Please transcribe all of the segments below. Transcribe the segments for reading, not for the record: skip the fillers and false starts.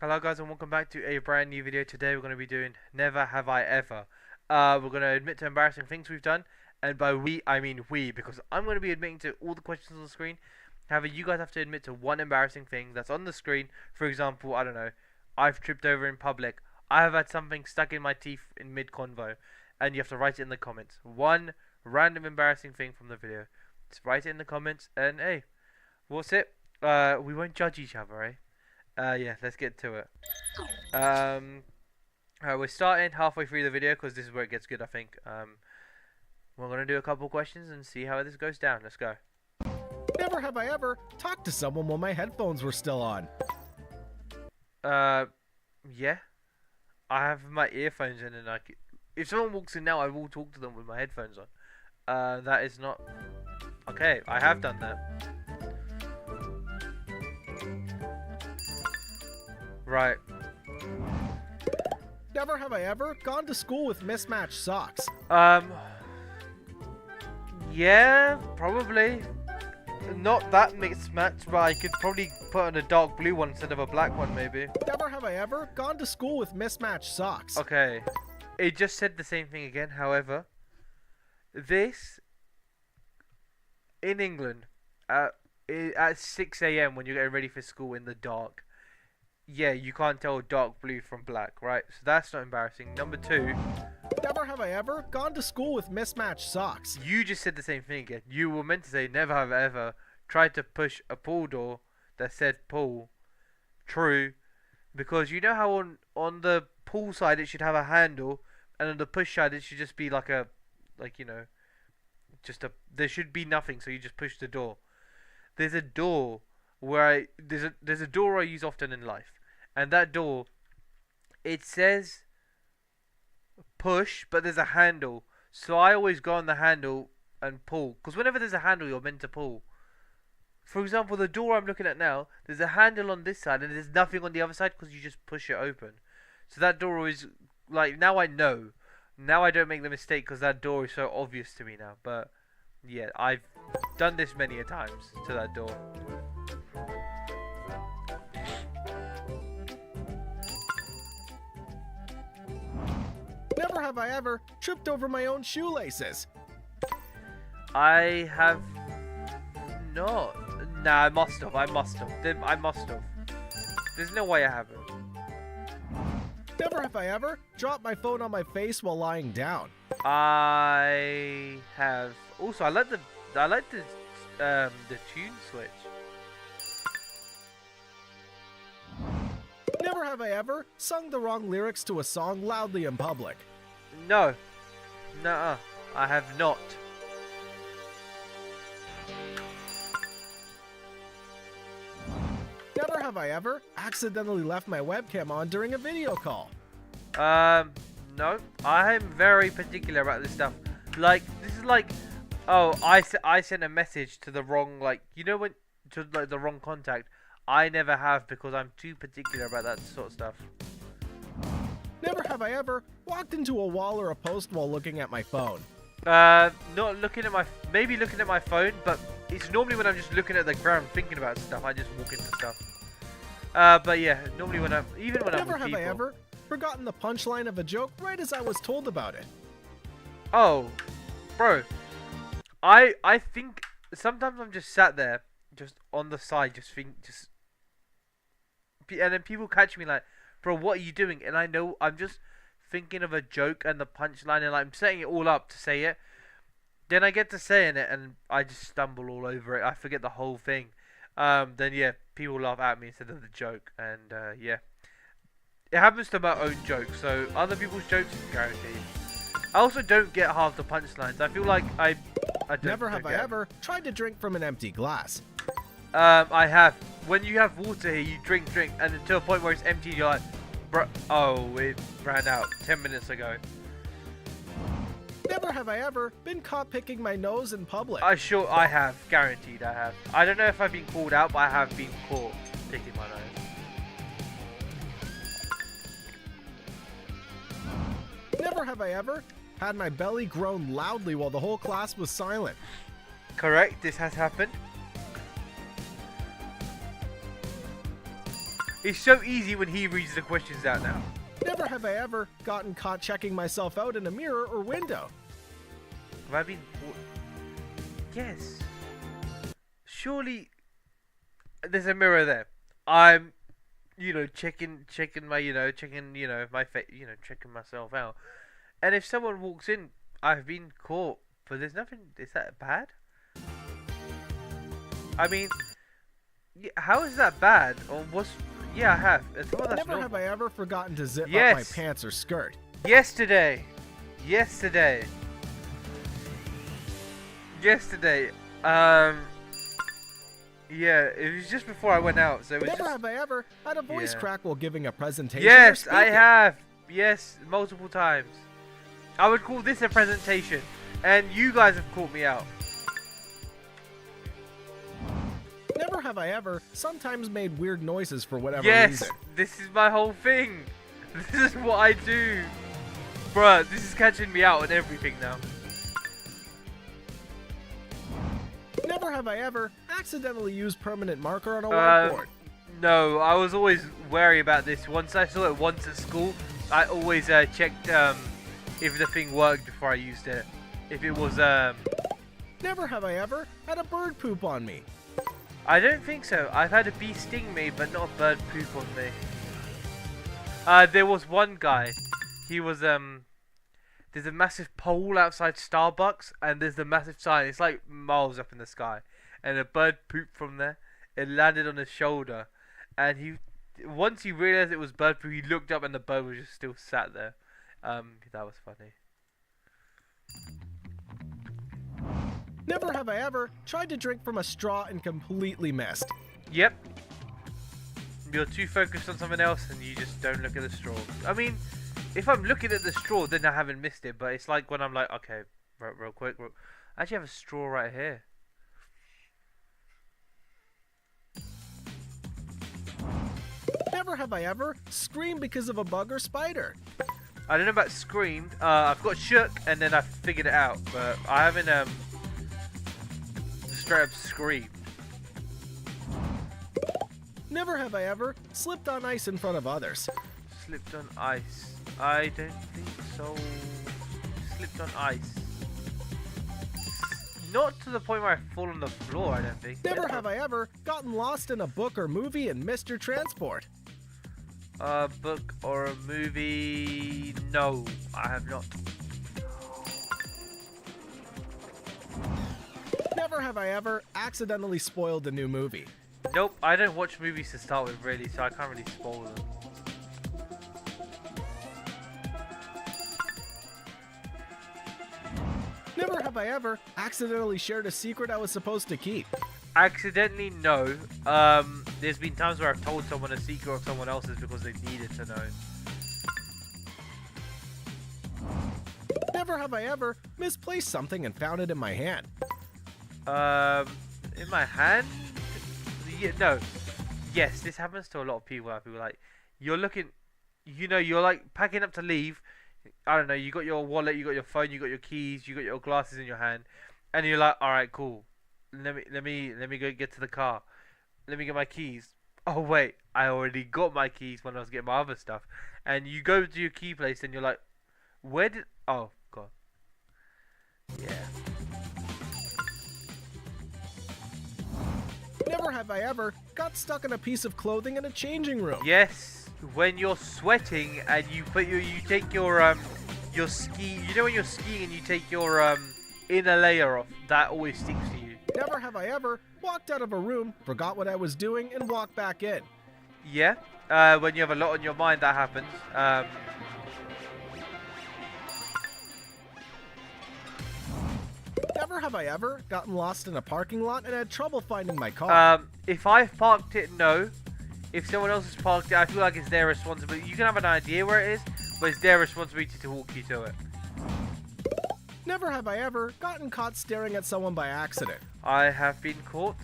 Hello guys and welcome back to a brand new video. Today we're going to be doing Never Have I Ever. We're going to admit to embarrassing things we've done, and by we I mean we, because I'm going to be admitting to all the questions on the screen. However, you guys have to admit to one embarrassing thing that's on the screen. For example, I don't know, I've tripped over in public, I have had something stuck in my teeth in mid-convo, and you have to write it in the comments. One random embarrassing thing from the video. Just write it in the comments, and hey, what's it? We won't judge each other, eh? Yeah, let's get to it. We're starting halfway through the video because this is where it gets good, I think. We're gonna do a couple questions and see how this goes down. Let's go. Never have I ever talked to someone while my headphones were still on. Yeah. I have my earphones in, and if someone walks in now, I will talk to them with my headphones on. That is not... Okay, I have done that. Right. Never have I ever gone to school with mismatched socks. Yeah, probably. Not that mismatched, but I could probably put on a dark blue one instead of a black one, maybe. Never have I ever gone to school with mismatched socks. Okay. It just said the same thing again, however. This, in England, at 6 AM when you're getting ready for school in the dark, yeah, you can't tell dark blue from black, right? So that's not embarrassing. Number two. Never have I ever gone to school with mismatched socks. You just said the same thing again. You were meant to say never have I ever tried to push a pool door that said pool. True. Because you know how on the pool side it should have a handle, and on the push side it should just be like a, there should be nothing, so you just push the door. There's a door where there's a door I use often in life, and that door, it says push, but there's a handle, so I always go on the handle and pull, because whenever there's a handle you're meant to pull. For example, the door I'm looking at now, there's a handle on this side and there's nothing on the other side because you just push it open. So that door always, like, now I know, now I don't make the mistake because that door is so obvious to me now. But yeah, I've done this many a times to that door. Never have I ever tripped over my own shoelaces. I have not. Nah, I must have. I must have. There's no way I haven't. Never have I ever dropped my phone on my face while lying down. I have. Also, I like the tune switch. Never have I ever sung the wrong lyrics to a song loudly in public. No. Nuh-uh. I have not. Never have I ever accidentally left my webcam on during a video call. No. I am very particular about this stuff. Like, this is like, oh, I sent a message to the wrong, like, you know when, to like the wrong contact. I never have, because I'm too particular about that sort of stuff. Never have I ever walked into a wall or a post while looking at my phone. Not looking at maybe looking at my phone, but it's normally when I'm just looking at the ground thinking about stuff, I just walk into stuff. But yeah, normally when I'm with people. Never have I ever forgotten the punchline of a joke right as I was told about it. Oh, bro, I think sometimes I'm just sat there, just on the side, and then people catch me like, bro, what are you doing? And I know I'm just thinking of a joke and the punchline, and like, I'm setting it all up to say it. Then I get to saying it and I just stumble all over it. I forget the whole thing. Then yeah, people laugh at me instead of the joke, and yeah, it happens to my own jokes. So other people's jokes, guaranteed. I also don't get half the punchlines. I feel like I don't. Never have I ever tried to drink from an empty glass. I have. When you have water here, you drink, and to a point where it's empty, you're like, bro, oh, it ran out 10 minutes ago. Never have I ever been caught picking my nose in public. I have. Guaranteed I have. I don't know if I've been called out, but I have been caught picking my nose. Never have I ever had my belly groan loudly while the whole class was silent. Correct, this has happened. It's so easy when he reads the questions out now. Never have I ever gotten caught checking myself out in a mirror or window. Have I been... Yes. Surely there's a mirror there. I'm, checking my, my face, checking myself out. And if someone walks in, I've been caught, but there's nothing. Is that bad? I mean, how is that bad? Or what's? Yeah, I have. Never have I ever forgotten to zip up my pants or skirt. Yesterday. Yeah, it was just before I went out, so it was Never have I ever had a voice crack while giving a presentation. Yes, I have. Yes, multiple times. I would call this a presentation, and you guys have caught me out. Never have I ever sometimes made weird noises for whatever reason. Yes, this is my whole thing. This is what I do. Bruh, this is catching me out on everything now. Never have I ever accidentally used permanent marker on a whiteboard. No, I was always wary about this. Once I saw it once at school, I always checked if the thing worked before I used it. If it was Never have I ever had a bird poop on me. I don't think so. I've had a bee sting me, but not a bird poop on me. There was one guy. He was there's a massive pole outside Starbucks, and there's the massive sign. It's like miles up in the sky, and a bird pooped from there. It landed on his shoulder, and once he realized it was bird poop, he looked up, and the bird was just still sat there. That was funny. Never have I ever tried to drink from a straw and completely missed. Yep. You're too focused on something else, and you just don't look at the straw. I mean, if I'm looking at the straw, then I haven't missed it. But it's like when I'm like, okay, real quick. I actually have a straw right here. Never have I ever screamed because of a bug or spider. I don't know about screamed. I've got shook, and then I figured it out. But I haven't straight up screamed. Never have I ever slipped on ice in front of others. Slipped on ice. I don't think so. Slipped on ice. Not to the point where I fall on the floor, I don't think. Never have I ever gotten lost in a book or movie and missed your transport. A book or a movie? No, I have not. Never have I ever accidentally spoiled a new movie. Nope, I don't watch movies to start with, really, so I can't really spoil them. Never have I ever accidentally shared a secret I was supposed to keep. Accidentally, no. There's been times where I've told someone a secret of someone else's because they needed to know. Never have I ever misplaced something and found it in my hand. In my hand? Yeah, no. Yes, this happens to a lot of people. People like, you're looking, you're like packing up to leave. I don't know, you got your wallet, you got your phone, you got your keys, you got your glasses in your hand, and you're like, all right, cool. Let me go get to the car. Let me get my keys. Oh wait, I already got my keys when I was getting my other stuff. And you go to your key place, and you're like, where did? Oh god. Yeah. Never have I ever got stuck in a piece of clothing in a changing room. Yes, when you're sweating and you take your ski. You know when you're skiing and you take your inner layer off. That always sticks to you. Never have I ever walked out of a room, forgot what I was doing, and walked back in. Yeah, when you have a lot on your mind, that happens. Never have I ever gotten lost in a parking lot and had trouble finding my car. If I've parked it, no. If someone else has parked it, I feel like it's their responsibility. You can have an idea where it is, but it's their responsibility to walk you to it. Never have I ever gotten caught staring at someone by accident. I have been caught.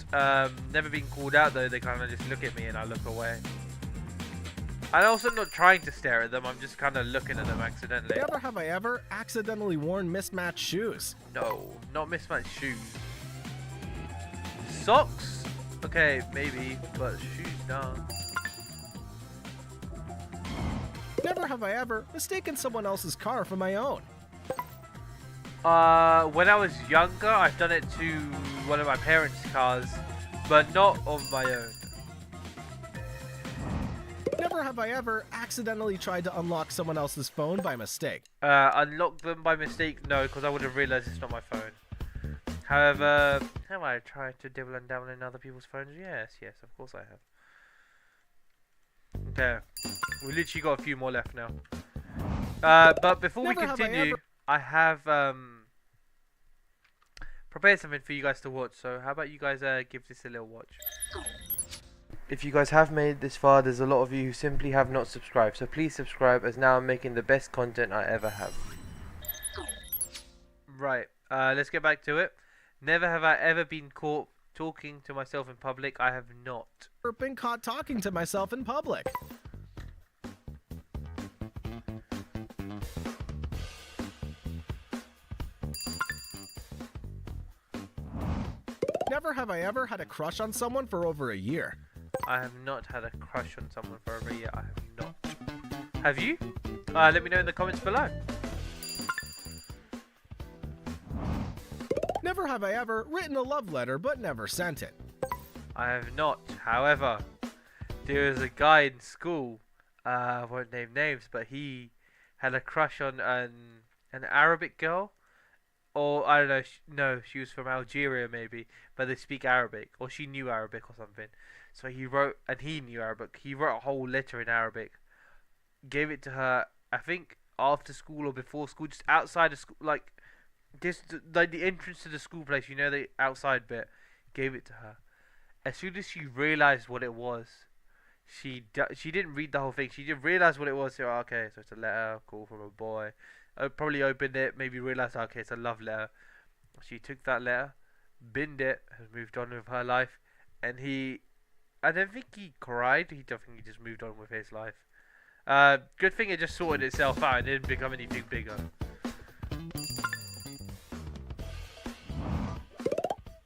Never been called out though. They kind of just look at me and I look away. I'm also not trying to stare at them. I'm just kind of looking at them accidentally. Never have I ever accidentally worn mismatched shoes. No, not mismatched shoes. Socks? Okay, maybe, but shoes, no. have I ever mistaken someone else's car for my own. When I was younger, I've done it to one of my parents' cars, but not of my own. Never have I ever accidentally tried to unlock someone else's phone by mistake. Unlock them by mistake? No, because I would have realized it's not my phone. However, have I tried to dibble and dabble in other people's phones? Yes, of course I have. Okay, we literally got a few more left now. But before we continue, I have prepared something for you guys to watch. So how about you guys give this a little watch? If you guys have made it this far, there's a lot of you who simply have not subscribed. So please subscribe, as now I'm making the best content I ever have. Right, let's get back to it. Never have I ever been caught talking to myself in public. I have not. Or been caught talking to myself in public. Never have I ever had a crush on someone for over a year. I have not had a crush on someone for over a year. I have not. Have you? Let me know in the comments below. Never have I ever written a love letter but never sent it. I have not. However, there was a guy in school, I won't name names, but he had a crush on an Arabic girl. Or, I don't know, no, she was from Algeria maybe, but they speak Arabic. Or she knew Arabic or something. So he wrote, and he knew Arabic, he wrote a whole letter in Arabic. Gave it to her, I think, after school or before school, just outside of school, like the entrance to the school place, you know, the outside bit. Gave it to her. As soon as she realized what it was, she didn't read the whole thing. She didn't realize what it was. So, okay, so it's a letter, call from a boy. Probably opened it, maybe realized, okay, it's a love letter. She took that letter, binned it, and moved on with her life. And I don't think he cried. I think he just moved on with his life. Good thing it just sorted itself out and didn't become anything bigger.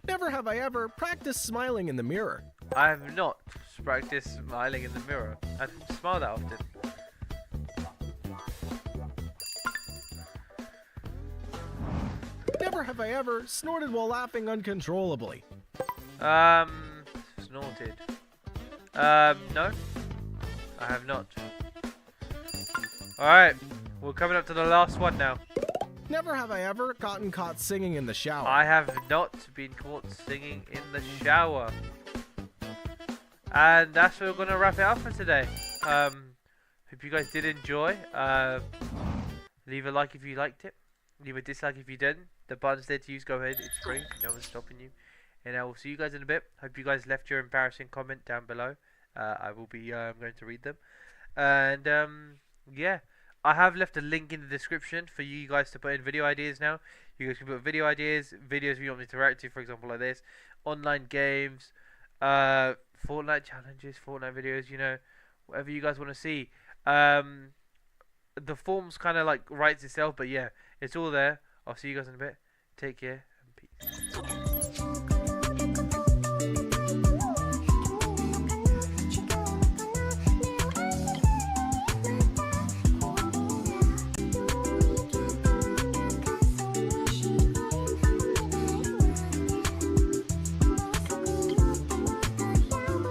Never have I ever practiced smiling in the mirror. I have not practiced smiling in the mirror. I don't smile that often. Never have I ever snorted while laughing uncontrollably. Snorted. No. I have not. Alright, we're coming up to the last one now. Never have I ever gotten caught singing in the shower. I have not been caught singing in the shower. And that's where we're going to wrap it up for today. Hope you guys did enjoy. Leave a like if you liked it. Leave a dislike if you didn't. The button's there to use. Go ahead. It's free. No one's stopping you. And I will see you guys in a bit. Hope you guys left your embarrassing comment down below. I will be going to read them. And yeah. I have left a link in the description for you guys to put in video ideas now. You guys can put video ideas, videos you want me to react to, for example, like this. Online games, Fortnite challenges, Fortnite videos, you know, whatever you guys want to see. The form's kind of like writes itself, but yeah, it's all there. I'll see you guys in a bit. Take care and peace.